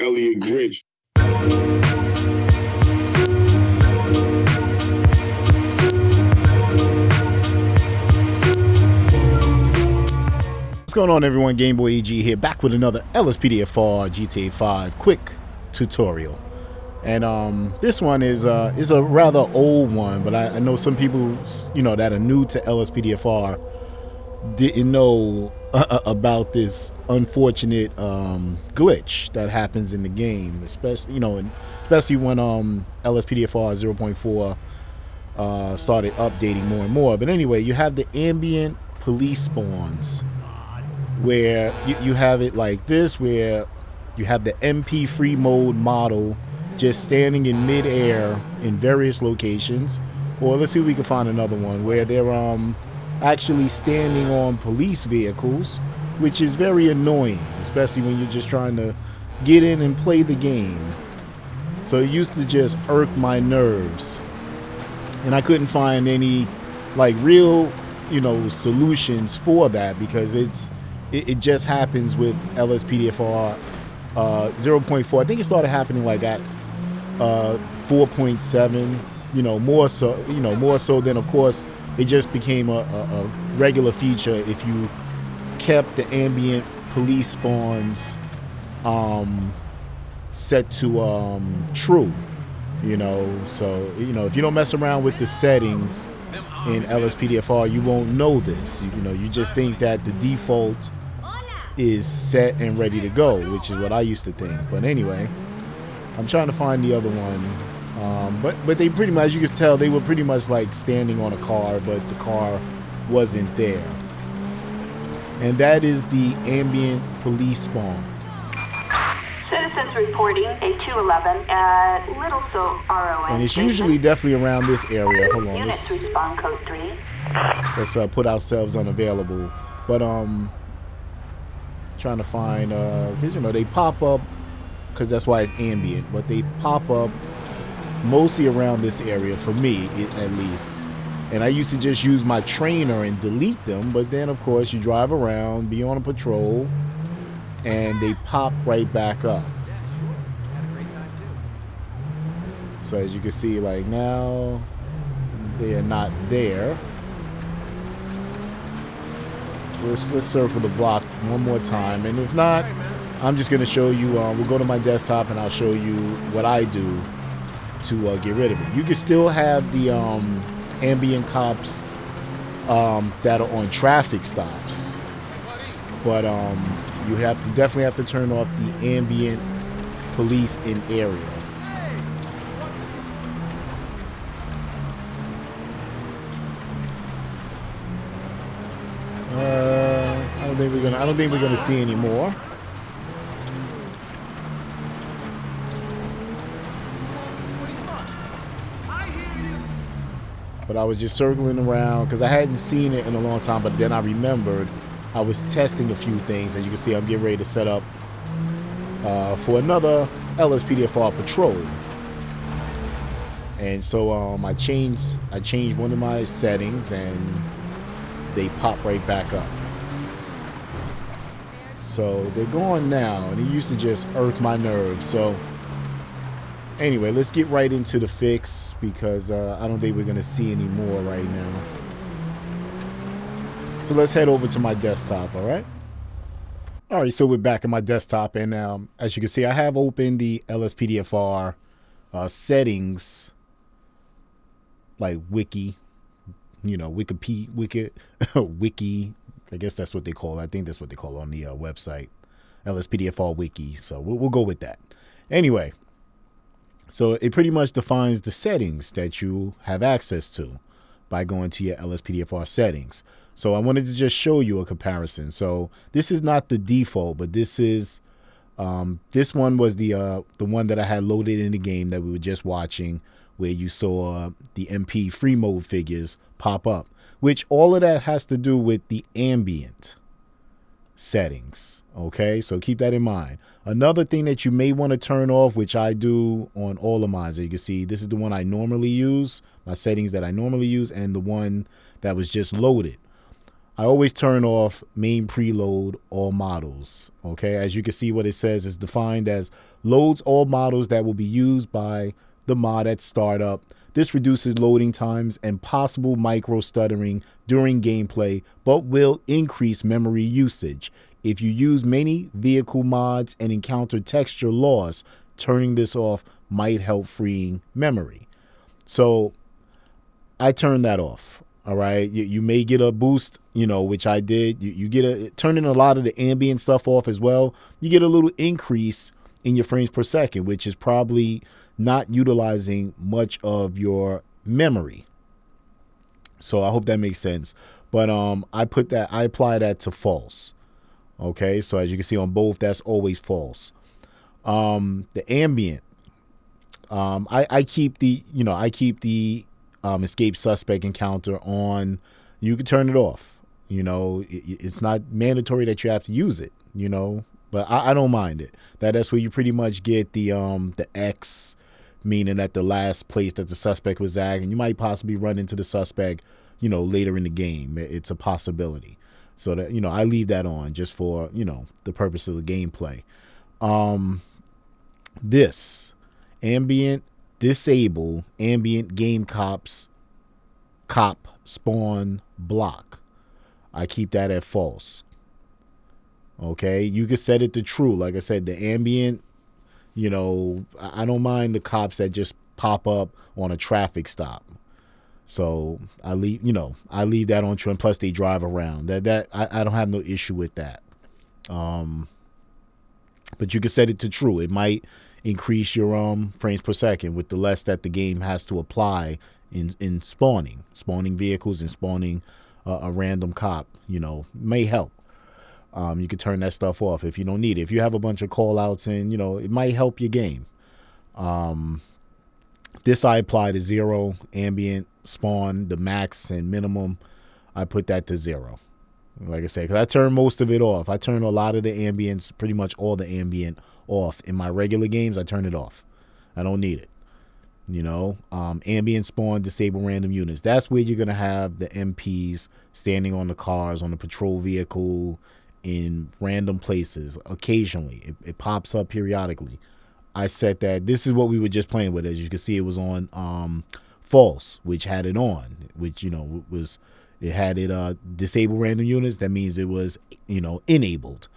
Elliot Grinch. What's going on, everyone? GameboyEG here, back with another LSPDFR GTA 5 quick tutorial. And this one is a rather old one, but I know some people, that are new to LSPDFR didn't know about this unfortunate glitch that happens in the game, especially when LSPDFR 0.4 started updating more and more. But anyway, you have the ambient police spawns, where you have it like this, where you have the MP Freemode model just standing in midair in various locations. Or let's see if we can find another one where they're actually standing on police vehicles, which is very annoying, especially when you're just trying to get in and play the game. So it used to just irk my nerves, and I couldn't find any real solutions for that, because it just happens with LSPDFR 0.4. I think it started happening at 4.7. More so than, of course, it just became a regular feature if you kept the ambient police spawns set to true. So if you don't mess around with the settings in LSPDFR, you won't know this. You just think that the default is set and ready to go, which is what I used to think. But anyway, I'm trying to find the other one. But they pretty much, you can tell, they were pretty much standing on a car, but the car wasn't there. And that is the ambient police spawn. Citizens reporting a 211 at Little RON. And it's usually definitely around this area. Hold on. Units respond code 3. Let's put ourselves unavailable. But trying to find they pop up, because that's why it's ambient, but they pop up mostly around this area for me, at least. And I used to just use my trainer and delete them, but then of course you drive around, be on a patrol, and they pop right back up. So as you can see, now they are not there. Let's circle the block one more time, and if not, I'm just going to show you. We'll go to my desktop and I'll show you what I do to get rid of it. You can still have the ambient cops that are on traffic stops, but you definitely have to turn off the ambient police in area. I don't think we're gonna see any more. But I was just circling around because I hadn't seen it in a long time. But then I remembered I was testing a few things. As you can see, I'm getting ready to set up for another LSPDFR patrol. And so I changed one of my settings, and they pop right back up. So they're gone now, and it used to just irk my nerves. So anyway, let's get right into the fix, because I don't think we're going to see any more right now. So let's head over to my desktop, all right? All right, so we're back at my desktop, and as you can see, I have opened the LSPDFR settings, wiki, wiki, I guess that's what they call it. I think that's what they call it on the website, LSPDFR wiki. So we'll go with that. Anyway, so it pretty much defines the settings that you have access to by going to your LSPDFR settings. So I wanted to just show you a comparison. So this is not the default, but this is this one was the one that I had loaded in the game that we were just watching, where you saw the MP Freemode figures pop up, which all of that has to do with the ambient settings. Okay, so keep that in mind. Another thing that you may want to turn off, which I do on all of mine, as you can see, this is the one I normally use, my settings that I normally use, and the one that was just loaded. I always turn off main preload all models. Okay, as you can see, what it says is defined as loads all models that will be used by the mod at startup. This reduces loading times and possible micro stuttering during gameplay, but will increase memory usage. If you use many vehicle mods and encounter texture loss, turning this off might help freeing memory. So I turned that off. All right. You may get a boost, which I did. You get turning a lot of the ambient stuff off as well. You get a little increase in your frames per second, which is probably not utilizing much of your memory. So I hope that makes sense. But I apply that to false. Okay, so as you can see on both, that's always false. The ambient, I keep the escape suspect encounter on. You can turn it off. It's not mandatory that you have to use it. But I don't mind it. That's where you pretty much get the X, meaning that the last place that the suspect was at, and you might possibly run into the suspect, later in the game. It's a possibility. So that, I leave that on just for, the purpose of the gameplay. This ambient disable ambient game cop spawn block. I keep that at false. Okay, you can set it to true. Like I said, the ambient, I don't mind the cops that just pop up on a traffic stop. So I leave that on true, and plus they drive around. I don't have no issue with that. But you can set it to true. It might increase your frames per second with the less that the game has to apply in spawning vehicles and spawning a random cop. May help. You can turn that stuff off if you don't need it. If you have a bunch of call outs and it might help your game. This I apply to 0. Ambient spawn, the max and minimum, I put that to 0. Like I said, because I turn most of it off. I turn a lot of the ambience, pretty much all the ambient off. In my regular games, I turn it off. I don't need it. Ambient spawn, disable random units. That's where you're going to have the MPs standing on the cars, on the patrol vehicle, in random places. Occasionally, it pops up periodically. I set that. This is what we were just playing with. As you can see, it was on false, which had it on, which it had it disable random units. That means it was enabled.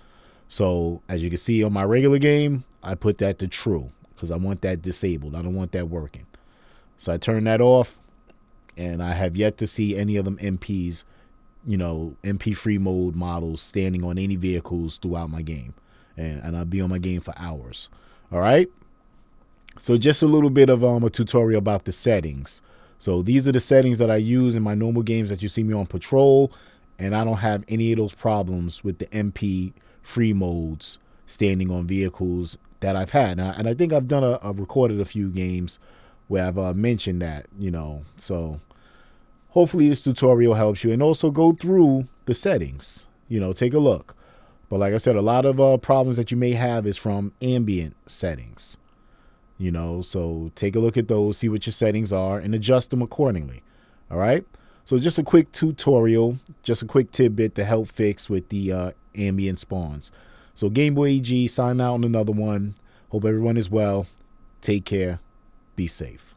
So as you can see on my regular game, I put that to true because I want that disabled. I don't want that working. So I turn that off, and I have yet to see any of them MPs, MP Freemode models standing on any vehicles throughout my game, and I'll be on my game for hours. All right. So just a little bit of a tutorial about the settings. So these are the settings that I use in my normal games that you see me on patrol, and I don't have any of those problems with the MP Freemodes standing on vehicles that I've had. Now, and I think I've done I've recorded a few games where I've mentioned that, so hopefully this tutorial helps you, and also go through the settings, take a look. But like I said, a lot of problems that you may have is from ambient settings, so take a look at those, see what your settings are, and adjust them accordingly. All right. So just a quick tutorial, just a quick tidbit to help fix with the ambient spawns. So GameboyEG, sign out on another one. Hope everyone is well. Take care. Be safe.